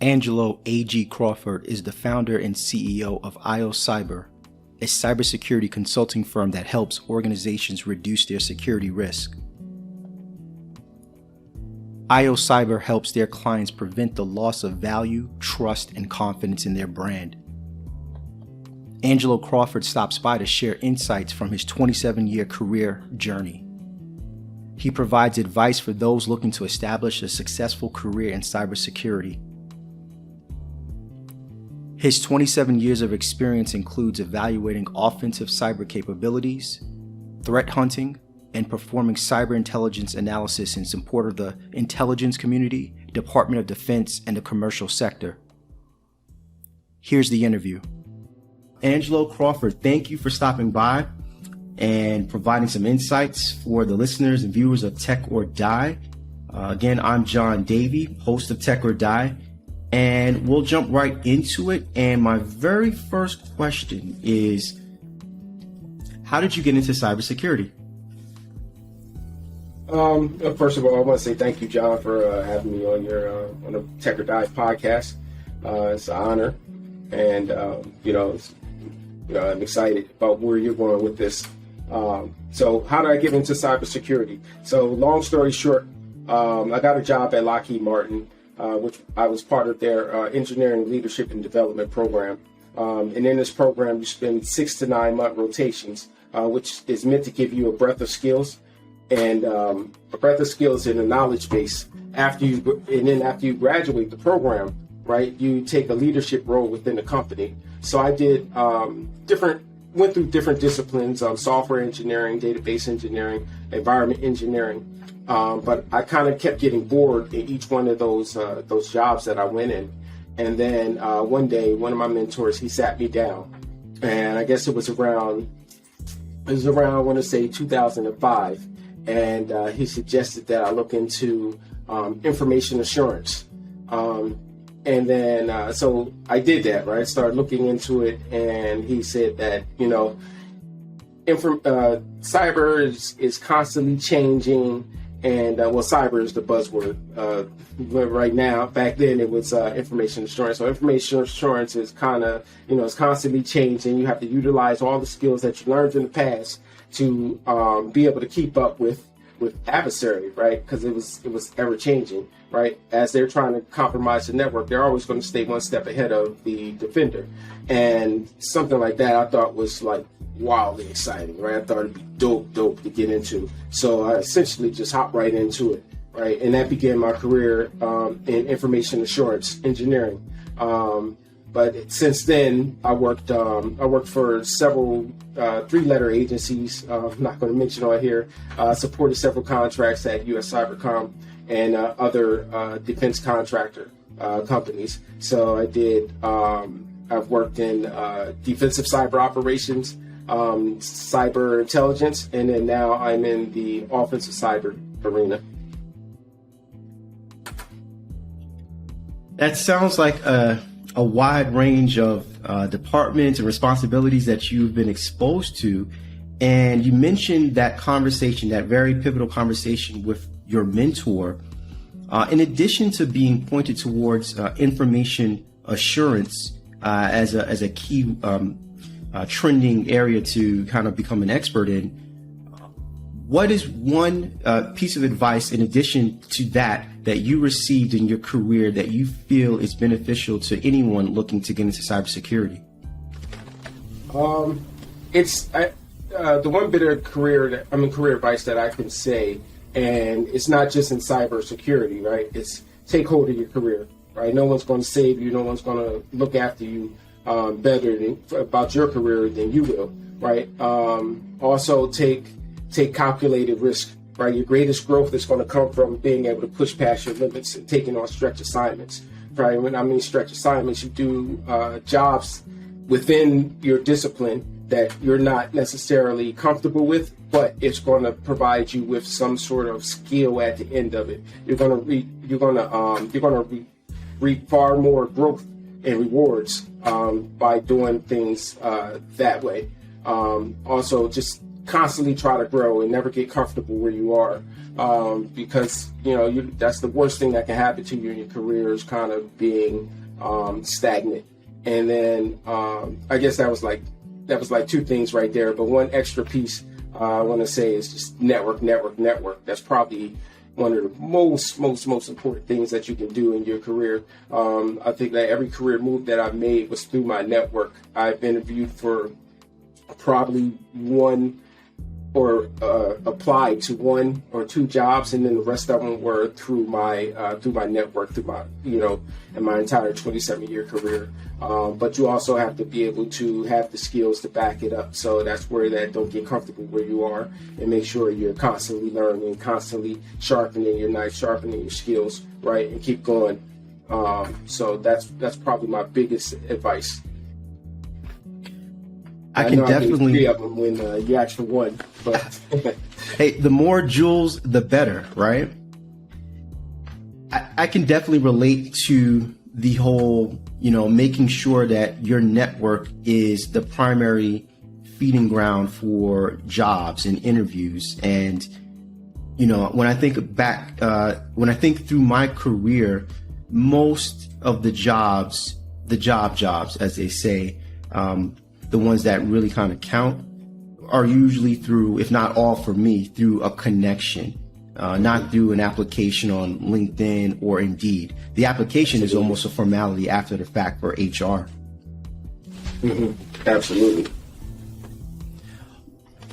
Angelo A.G. Crawford is the founder and CEO of IOCYBER, a cybersecurity consulting firm that helps organizations reduce their security risk. IOCYBER helps their clients prevent the loss of value, trust, and confidence in their brand. Angelo Crawford stops by to share insights from his 27-year career journey. He provides advice for those looking to establish a successful career in cybersecurity. His 27 years of experience includes evaluating offensive cyber capabilities, threat hunting, and performing cyber intelligence analysis in support of the intelligence community, Department of Defense, and the commercial sector. Here's the interview. Angelo Crawford, thank you for stopping by and providing some insights for the listeners and viewers of Tech or Die. Again, I'm John Davey, host of Tech or Die, and we'll jump right into it. And my very first question is, how did you get into cybersecurity? First of all, I want to say thank you, John, for having me on your on the Tech or Die podcast. It's an honor, and I'm excited about where you're going with this. So how did I get into cybersecurity? So long story short, I got a job at Lockheed Martin, which I was part of their engineering leadership and development program. And in this program, you spend 6 to 9 month rotations, which is meant to give you a breadth of skills and a breadth of skills in a knowledge base. After you graduate the program, right, you take a leadership role within the company. So I did went through different disciplines, software engineering, database engineering, environment engineering. But I kind of kept getting bored in each one of those jobs that I went in. And then one day, one of my mentors, he sat me down, and I guess it was around, I want to say 2005. And he suggested that I look into information assurance. And then, so I did that, right? Started looking into it, and he said that, cyber is constantly changing, and cyber is the buzzword. But right now, back then it was information assurance. So information assurance is kind of, it's constantly changing. You have to utilize all the skills that you learned in the past to be able to keep up with adversary, right? Because it was ever changing, right? As they're trying to compromise the network, they're always going to stay one step ahead of the defender. And something like that I thought was like wildly exciting, right? I thought it'd be dope to get into. So I essentially just hopped right into it, right? And that began my career in information assurance engineering. But since then, I worked for several 3-letter agencies. I'm not going to mention on here. Supported several contracts at US Cybercom and other defense contractor companies. So I did. I've worked in defensive cyber operations, cyber intelligence, and then now I'm in the offensive cyber arena. That sounds like a wide range of departments and responsibilities that you've been exposed to. And you mentioned that conversation, that very pivotal conversation with your mentor. In addition to being pointed towards information assurance as a key trending area to kind of become an expert in, what is one piece of advice in addition to that you received in your career that you feel is beneficial to anyone looking to get into cybersecurity? It's the one bit of career advice that I can say, and it's not just in cybersecurity, right? It's take hold of your career, right? No one's going to save you. No one's going to look after you better about your career than you will, right? Also take calculated risk, right? Your greatest growth is going to come from being able to push past your limits and taking on stretch assignments, right? When I mean stretch assignments, you do jobs within your discipline that you're not necessarily comfortable with, but it's going to provide you with some sort of skill at the end of it. You're going to reap far more growth and rewards by doing things that way. Also, just constantly try to grow and never get comfortable where you are, because that's the worst thing that can happen to you in your career, is kind of being stagnant. And then I guess that was like two things right there. But one extra piece I want to say is just network. That's probably one of the most important things that you can do in your career. I think that every career move that I've made was through my network. I've interviewed for probably one or applied to one or two jobs, and then the rest of them were through my network, through my in my entire 27-year career. But you also have to be able to have the skills to back it up. So that's where that don't get comfortable where you are, and make sure you're constantly learning, constantly sharpening your knife, sharpening your skills, right, and keep going. So that's probably my biggest advice. I can definitely three of them when you ask for one, but hey, the more jewels, the better, right? I can definitely relate to the whole, making sure that your network is the primary feeding ground for jobs and interviews. And, when I think back, when I think through my career, most of the jobs, as they say, the ones that really kind of count are usually through, if not all for me, through a connection, not through an application on LinkedIn or Indeed. The application is almost a formality after the fact for HR. Mm-hmm. Absolutely.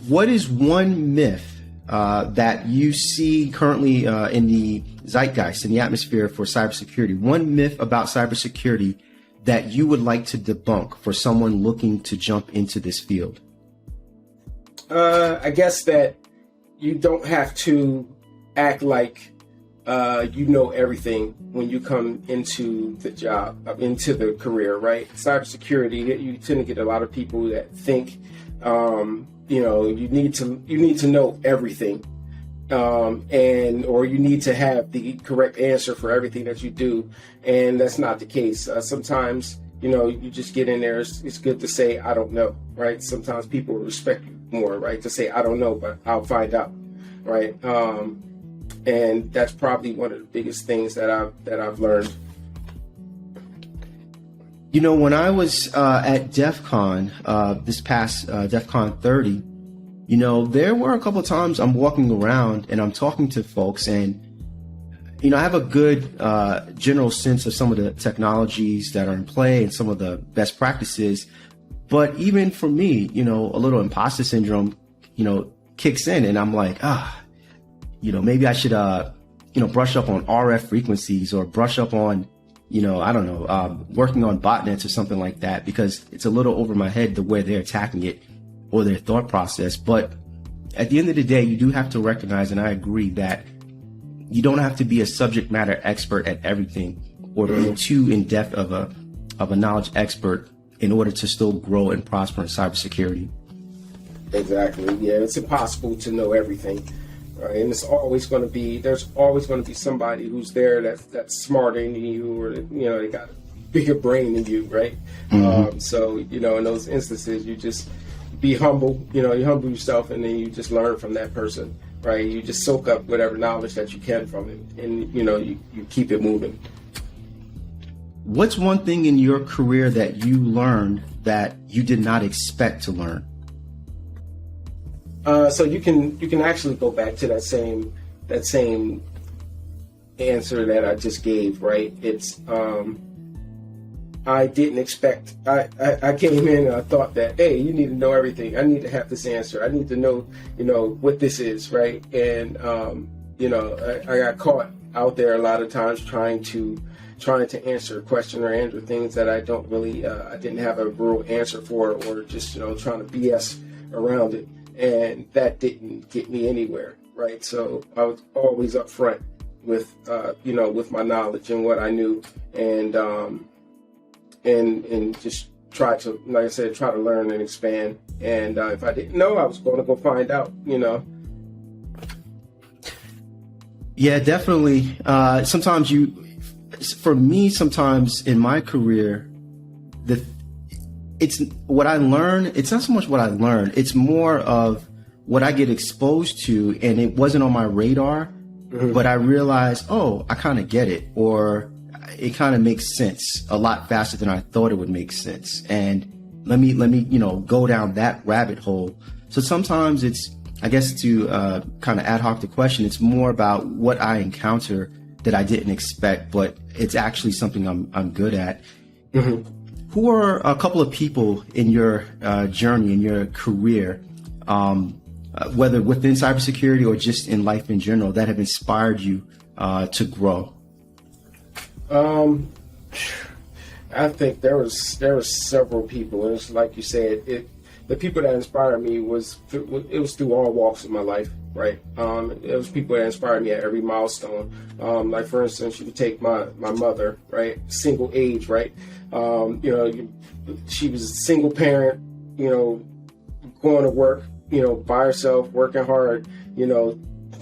What is one myth that you see currently in the zeitgeist, in the atmosphere for cybersecurity? One myth about cybersecurity that you would like to debunk for someone looking to jump into this field? I guess that you don't have to act like you know everything when you come into the job, into the career, right? Cybersecurity, you tend to get a lot of people that think, you need to know everything, or you need to have the correct answer for everything that you do, and that's not the case. Sometimes, you just get in there. It's good to say, I don't know, right? Sometimes people respect you more, right? To say, I don't know, but I'll find out, right? And that's probably one of the biggest things that I've learned. When I was at DEF CON, this past DEF CON 30, there were a couple of times I'm walking around and I'm talking to folks, and I have a good general sense of some of the technologies that are in play and some of the best practices. But even for me, a little imposter syndrome, kicks in, and I'm like, maybe I should, brush up on RF frequencies, or brush up on, working on botnets or something like that, because it's a little over my head the way they're attacking it or their thought process. But at the end of the day, you do have to recognize, and I agree, that you don't have to be a subject matter expert at everything, or be too in depth of a knowledge expert in order to still grow and prosper in cybersecurity. Exactly. Yeah, it's impossible to know everything. Right? And there's always going to be somebody who's there that's smarter than you, or they got a bigger brain than you, right? Mm-hmm. So in those instances, you just be humble. You humble yourself, and then you just learn from that person, right? You just soak up whatever knowledge that you can from it, and you keep it moving. What's one thing in your career that you learned that you did not expect to learn? So you can actually go back to that same answer that I just gave, right? It's I didn't expect. I came in and I thought that, hey, you need to know everything. I need to have this answer. I need to know, what this is, right? And I got caught out there a lot of times trying to answer a question or answer things that I don't really, I didn't have a real answer for, or just trying to BS around it. And that didn't get me anywhere, right? So I was always upfront with, with my knowledge and what I knew, and just try to, like I said, try to learn and expand. And if I didn't know, I was going to go find out, Yeah, definitely. Sometimes in my career, it's what I learn. It's not so much what I learned. It's more of what I get exposed to, and it wasn't on my radar, but I realized, oh, I kind of get it, or it kind of makes sense a lot faster than I thought it would make sense. And let me, go down that rabbit hole. So sometimes it's, I guess, to kind of ad hoc the question, it's more about what I encounter that I didn't expect, but it's actually something I'm good at. Who are a couple of people in your journey, in your career, whether within cybersecurity or just in life in general, that have inspired you to grow? I think there was several people, and it's like you said, the people that inspired me was through all walks of my life, right? It was people that inspired me at every milestone. Like for instance, you could take my mother, right? Single age, right? She was a single parent, going to work, by herself, working hard,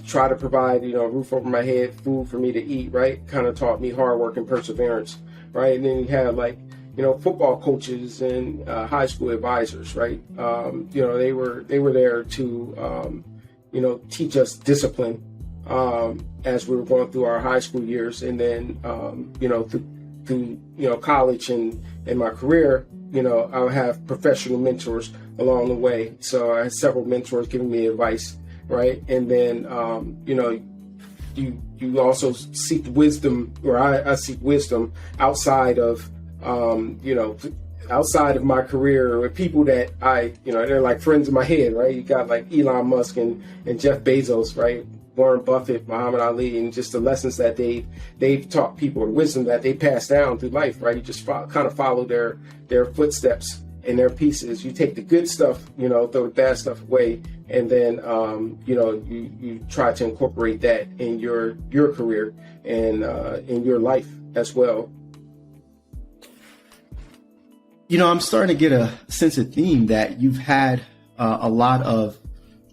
try to provide, a roof over my head, food for me to eat, right? Kind of taught me hard work and perseverance, right? And then you have football coaches and high school advisors, right? They were there to, teach us discipline as we were going through our high school years, and then, through college and my career, I would have professional mentors along the way. So I had several mentors giving me advice, right? And then, you also seek wisdom, or I seek wisdom outside of, outside of my career, with people that they're like friends in my head, right? You got like Elon Musk and Jeff Bezos, right? Warren Buffett, Muhammad Ali, and just the lessons that they've taught people, and wisdom that they pass down through life, right? You just kind of follow their footsteps and their pieces. You take the good stuff, throw the bad stuff away, and then you try to incorporate that in your career and in your life as well. I'm starting to get a sense of theme that you've had a lot of,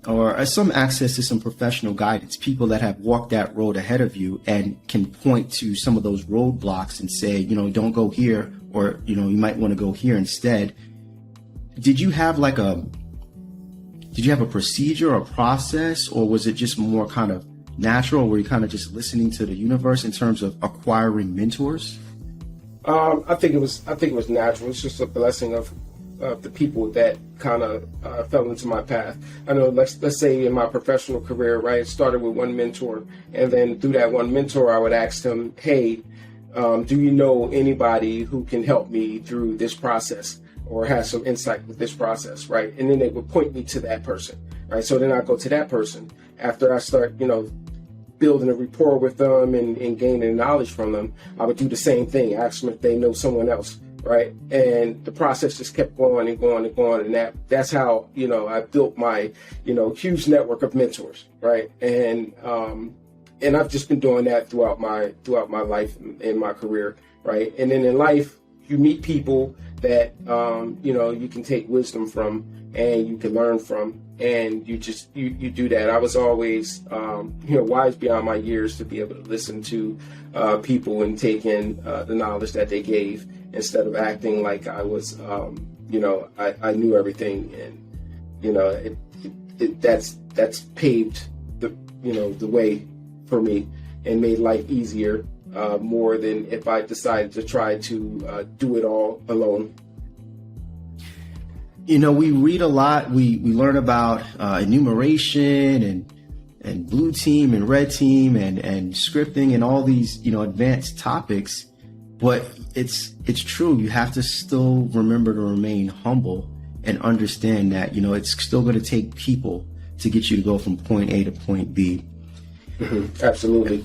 or some access to some professional guidance, people that have walked that road ahead of you and can point to some of those roadblocks and say, don't go here, or, you might want to go here instead. Did you have a procedure or process, or was it just more kind of natural? Were you kind of just listening to the universe in terms of acquiring mentors? I think it was natural. It's just a blessing of the people that kind of fell into my path. I know, let's say in my professional career, right, it started with one mentor, and then through that one mentor, I would ask them, hey, do you know anybody who can help me through this process, or has some insight with this process, right? And then they would point me to that person, right? So then I go to that person after I start, building a rapport with them and gaining knowledge from them. I would do the same thing, ask them if they know someone else, right? And the process just kept going and going and going, and that's how I built my huge network of mentors, right? And I've just been doing that throughout my life and my career, right? And then in life, you meet people that you can take wisdom from and you can learn from, and you do that. I was always wise beyond my years to be able to listen to people and take in the knowledge that they gave, instead of acting like I was I knew everything, and that's paved the way for me and made life easier, more than if I decided to try to do it all alone. We read a lot. We learn about enumeration and blue team and red team and scripting and all these advanced topics, but it's true. You have to still remember to remain humble and understand that it's still going to take people to get you to go from point A to point B. Absolutely.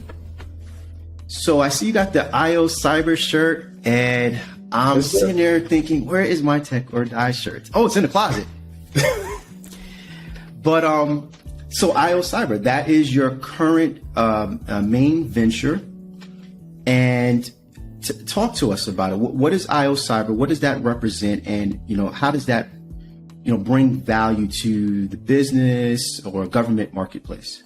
So I see you got the IOCYBER shirt, and I'm sitting there thinking, where is my Tech or Die shirt? Oh, it's in the closet. But so IOCYBER, that is your current main venture, and talk to us about it. What is IOCYBER? What does that represent, and how does that bring value to the business or government marketplace?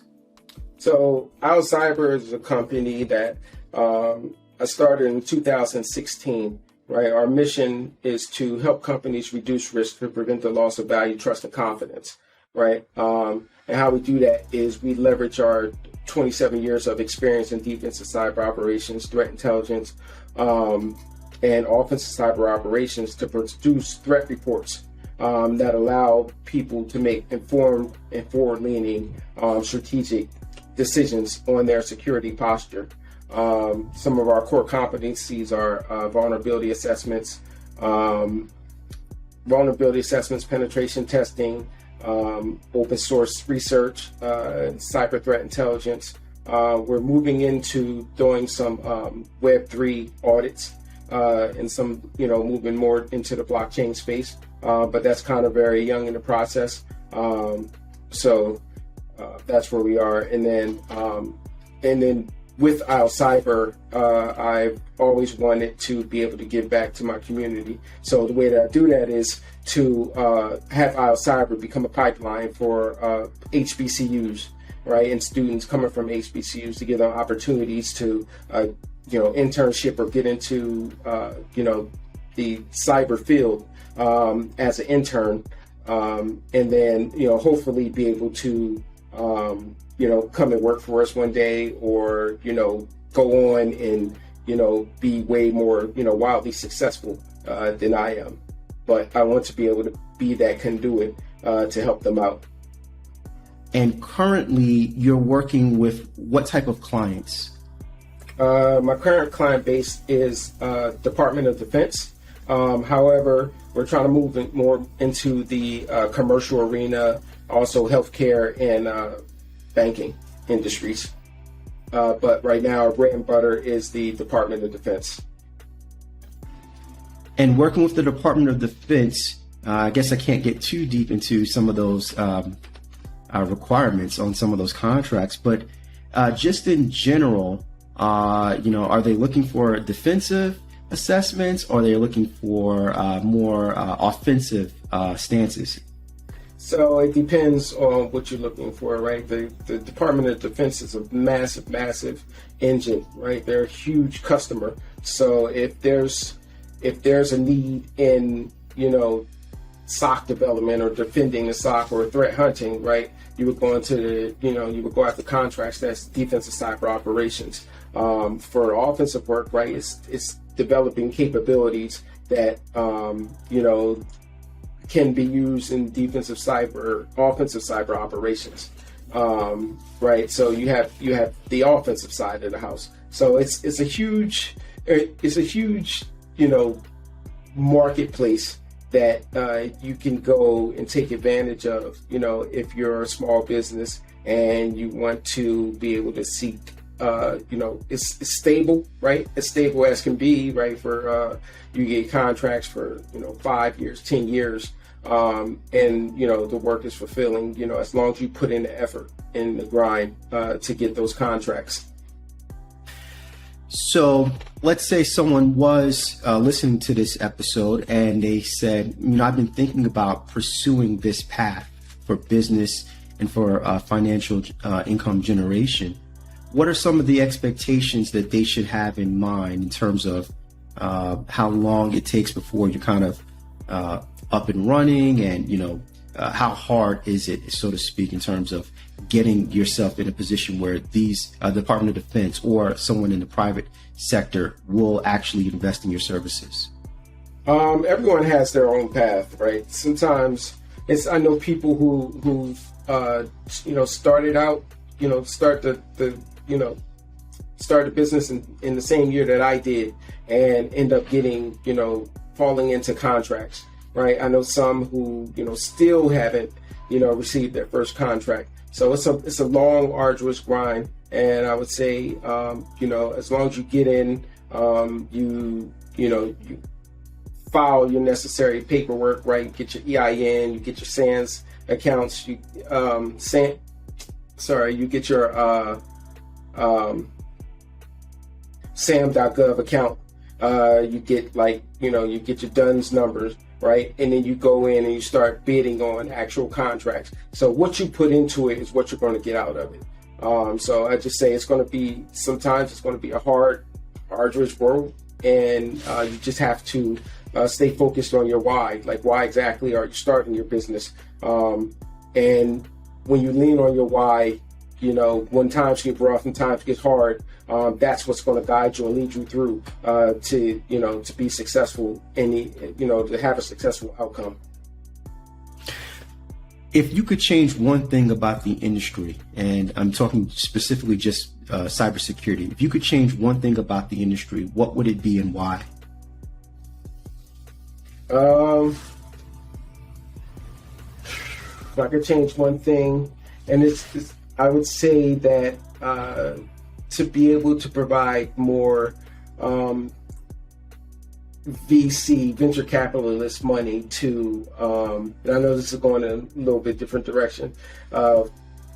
So IOCYBER is a company that I started in 2016. Right. Our mission is to help companies reduce risk to prevent the loss of value, trust, and confidence. right? And how we do that is we leverage our 27 years of experience in defensive cyber operations, threat intelligence, and offensive cyber operations to produce threat reports that allow people to make informed and forward-leaning strategic decisions on their security posture. Some of our core competencies are vulnerability assessments, penetration testing, open source research, cyber threat intelligence. We're moving into doing some Web3 audits and some, moving more into the blockchain space. But that's kind of very young in the process. So that's where we are. And then with IOCYBER, I've always wanted to be able to give back to my community. So the way that I do that is to have IOCYBER become a pipeline for HBCUs, right? And students coming from HBCUs to give them opportunities to, internship or get into, the cyber field as an intern. And then, hopefully be able to, come and work for us one day, or, go on and, be way more, wildly successful than I am. But I want to be able to be that conduit to help them out. And currently, you're working with what type of clients? My current client base is Department of Defense. However, we're trying to move more into the commercial arena, also healthcare and banking industries. But right now, our bread and butter is the Department of Defense. And working with the Department of Defense, I guess I can't get too deep into some of those requirements on some of those contracts, but just in general, are they looking for defensive assessments, or are they looking for more offensive stances? So it depends on what you're looking for, right? The Department of Defense is a massive, massive engine, right? They're a huge customer. So if there's a need in, SOC development or defending the SOC or threat hunting, right? You would go into you would go after contracts that's defensive cyber operations. For offensive work, right? It's developing capabilities that, can be used in offensive cyber operations. Right. So you have the offensive side of the house. So it's a huge, marketplace that you can go and take advantage of, if you're a small business and you want to be able to seek, it's stable, right? As stable as can be, right? For you get contracts for 5 years, 10 years, and the work is fulfilling. As long as you put in the effort and the grind to get those contracts. So let's say someone was listening to this episode and they said, I've been thinking about pursuing this path for business and for financial income generation. What are some of the expectations that they should have in mind in terms of how long it takes before you're kind of up and running, and how hard is it, so to speak, in terms of getting yourself in a position where these Department of Defense or someone in the private sector will actually invest in your services? Everyone has their own path, right? Sometimes I know people who started out, start the business in the same year that I did, and end up getting, falling into contracts, right? I know some who, still haven't, received their first contract. So it's a long, arduous grind. And I would say, as long as you get in, you file your necessary paperwork, right? You get your EIN, you get your SANS accounts, you get your SAM.gov account. You get you get your DUNS numbers, right? And then you go in and you start bidding on actual contracts. So what you put into it is what you're going to get out of it. So I just say sometimes it's going to be a hard, arduous road, and you just have to stay focused on your why. Like, why exactly are you starting your business? And when you lean on your why, when times get rough and times get hard, that's what's going to guide you and lead you through to be successful to have a successful outcome. If you could change one thing about the industry, and I'm talking specifically just cybersecurity, if you could change one thing about the industry, what would it be and why? If I could change one thing, and I would say that to be able to provide more VC, venture capitalist money to, and I know this is going in a little bit different direction,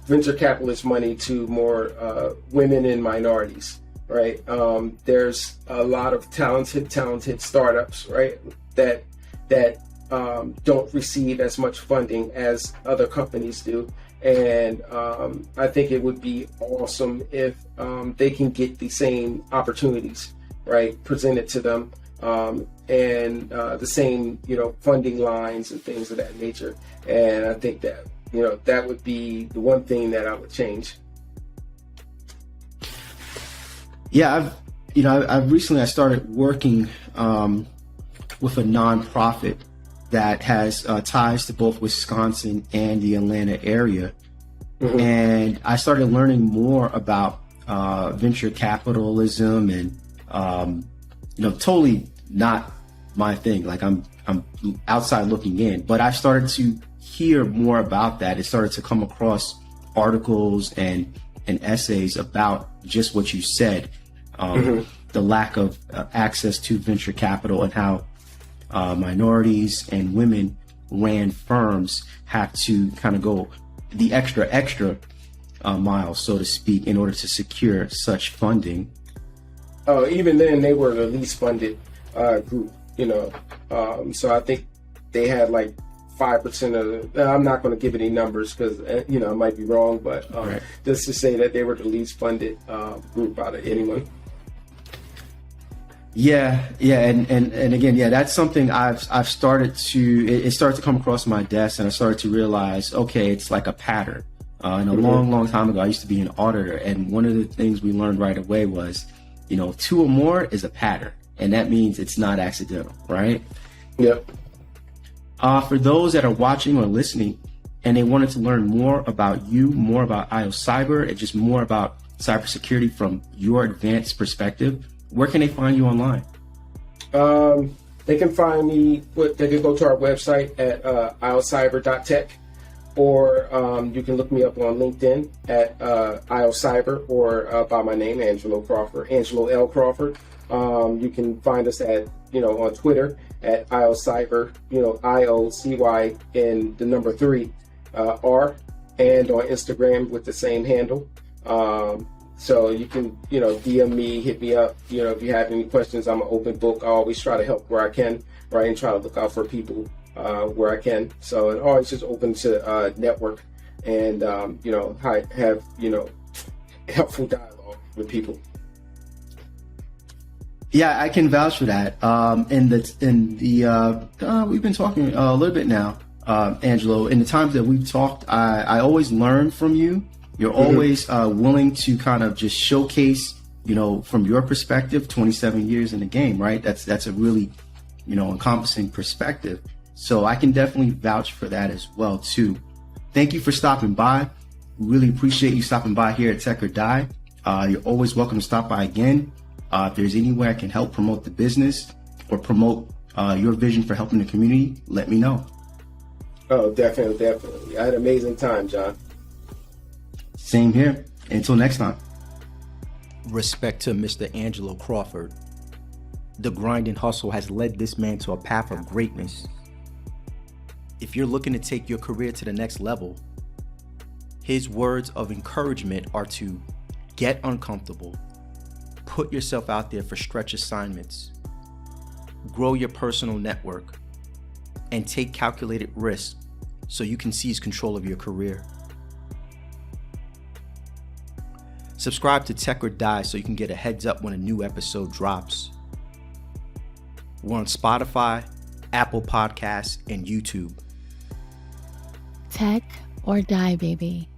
venture capitalist money to more women and minorities, right? There's a lot of talented startups, right, that don't receive as much funding as other companies do. And I think it would be awesome if they can get the same opportunities, right, presented to them, and the same, funding lines and things of that nature. And I think that, that would be the one thing that I would change. Yeah, I've recently started working with a nonprofit that has ties to both Wisconsin and the Atlanta area. Mm-hmm. And I started learning more about venture capitalism and, totally not my thing. Like I'm outside looking in, but I started to hear more about that. It started to come across articles and essays about just what you said, the lack of access to venture capital and how minorities and women ran firms have to kind of go the extra mile, so to speak, in order to secure such funding. Even then, they were the least funded group, so I think they had like 5% of the, I'm not going to give any numbers because, I might be wrong, but right. Just to say that they were the least funded group out of anyone. Yeah, and again, that's something I've started to, it started to come across my desk, and I started to realize, okay, it's like a pattern. And a long time ago, I used to be an auditor, and one of the things we learned right away was, 2 or more is a pattern, and that means it's not accidental, right? Yep. For those that are watching or listening, and they wanted to learn more about you, more about IOCYBER, and just more about cybersecurity from your advanced perspective, where can they find you online? They can find me, they can go to our website at IOCYBER.tech, or you can look me up on LinkedIn at IOCYBER, or by my name, Angelo Crawford, Angelo L. Crawford. You can find us at, on Twitter at IOCYBER, IOCY and the number 3, R, and on Instagram with the same handle. So you can, DM me, hit me up, if you have any questions. I'm an open book. I always try to help where I can, right, and try to look out for people where I can. So I'm always just open to network and, have, helpful dialogue with people. Yeah, I can vouch for that. We've been talking a little bit now, Angelo. In the times that we've talked, I always learn from you. You're always willing to kind of just showcase, from your perspective, 27 years in the game, right? That's a really, encompassing perspective. So I can definitely vouch for that as well, too. Thank you for stopping by. Really appreciate you stopping by here at Tech or Die. You're always welcome to stop by again. If there's any way I can help promote the business or promote your vision for helping the community, let me know. Oh, definitely. I had an amazing time, John. Same here. Until next time. Respect to Mr. Angelo Crawford. The grind and hustle has led this man to a path of greatness. If you're looking to take your career to the next level, his words of encouragement are to get uncomfortable, put yourself out there for stretch assignments, grow your personal network, and take calculated risks so you can seize control of your career. Subscribe to Tech or Die so you can get a heads up when a new episode drops. We're on Spotify, Apple Podcasts, and YouTube. Tech or die, baby.